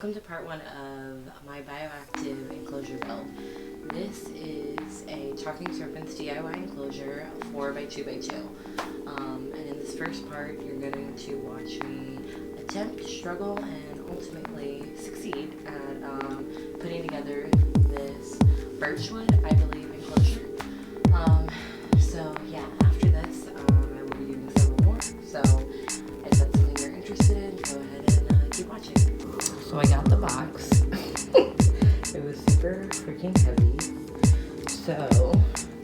Welcome to part one of my bioactive enclosure build. This is a Talking Serpents DIY enclosure 4x2x2. And in this first part, you're going to watch me attempt, struggle, and ultimately succeed at putting together this birchwood, I believe, enclosure. So yeah, after this, I will be doing several more. So if that's something you're interested in, go ahead and keep watching. So I got the box. It was super freaking heavy. So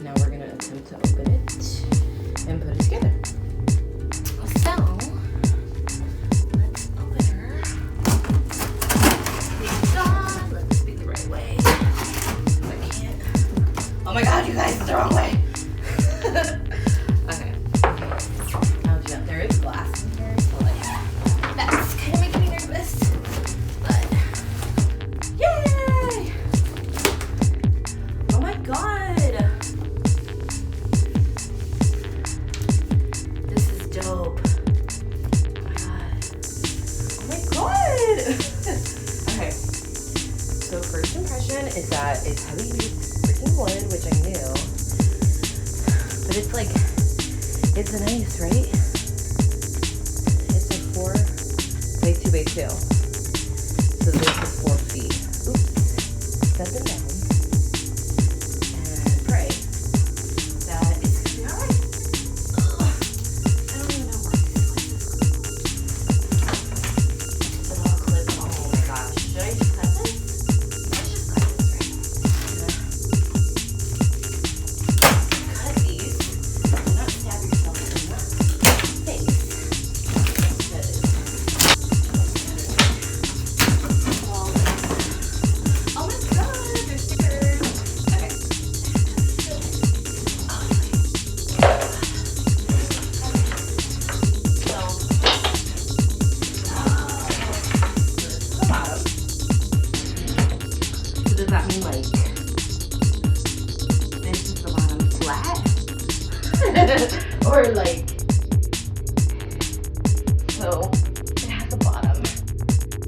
now we're gonna attempt to open it and put it together. So let's open her. God, let's be the right way. I can't. Oh my god, you guys, it's the wrong way. Okay. Oh yeah, there is glass in here, so like that's kind of making me nervous. Yay! Oh my god! This is dope. Oh my god. Oh my god! Okay. So first impression is that it's heavy freaking wood, which I knew. But it's like, it's nice, right? It's a 4x2x2. So this is 4 feet. Oops. Set them down. And pray that it's going to be alright. I don't even know where this is. It'll clip. Oh my gosh. Should I just cut this? Let's just cut this right. Cut these. Do not stab yourself in the face. Oh my god, they're stickers. Okay. So, the bottom. So does that mean like this is the bottom flat? Or like, so it has a bottom.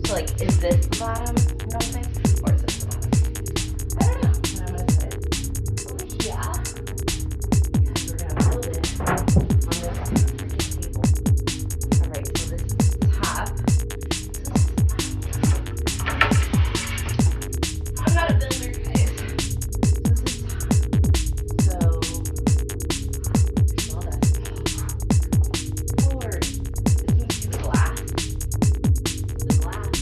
So like, is this the bottom? You know what I'm saying? Or is this the bottom? I don't know. But I'm gonna put it over here. Because we're gonna build it on this freaking table. Alright, so this is the top. I'm not a builder, guys. This is top. So all that. Lord, this needs to be the glass. The glass.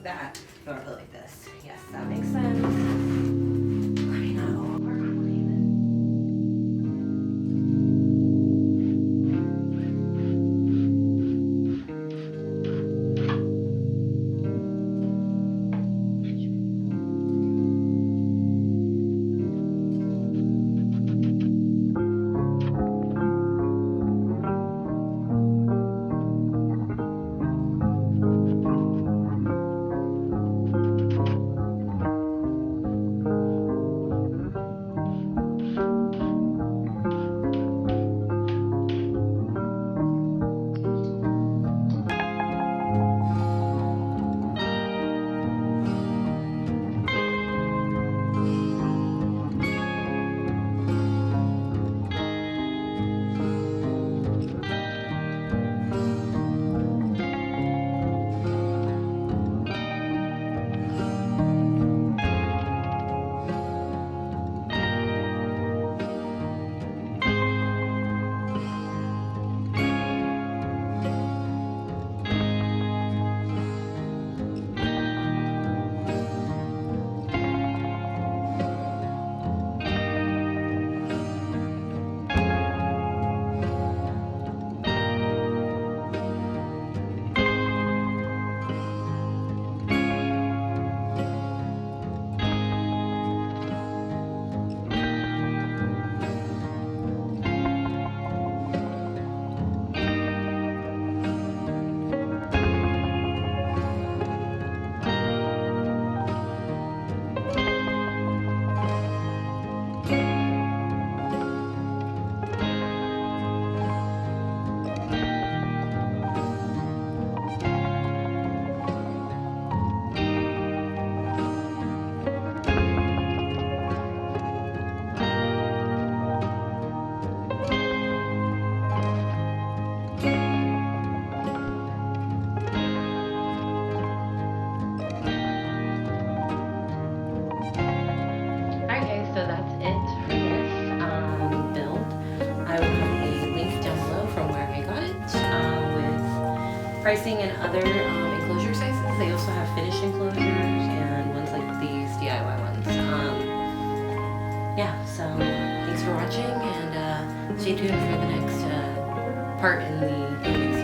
like that. You want to put it like this. Yes, that makes sense. Let me not go over. So that's it for this build. I will have a link down below from where I got it with pricing and other enclosure sizes. They also have finished enclosures and ones like these DIY ones. Yeah, so thanks for watching, and stay tuned for the next part in the building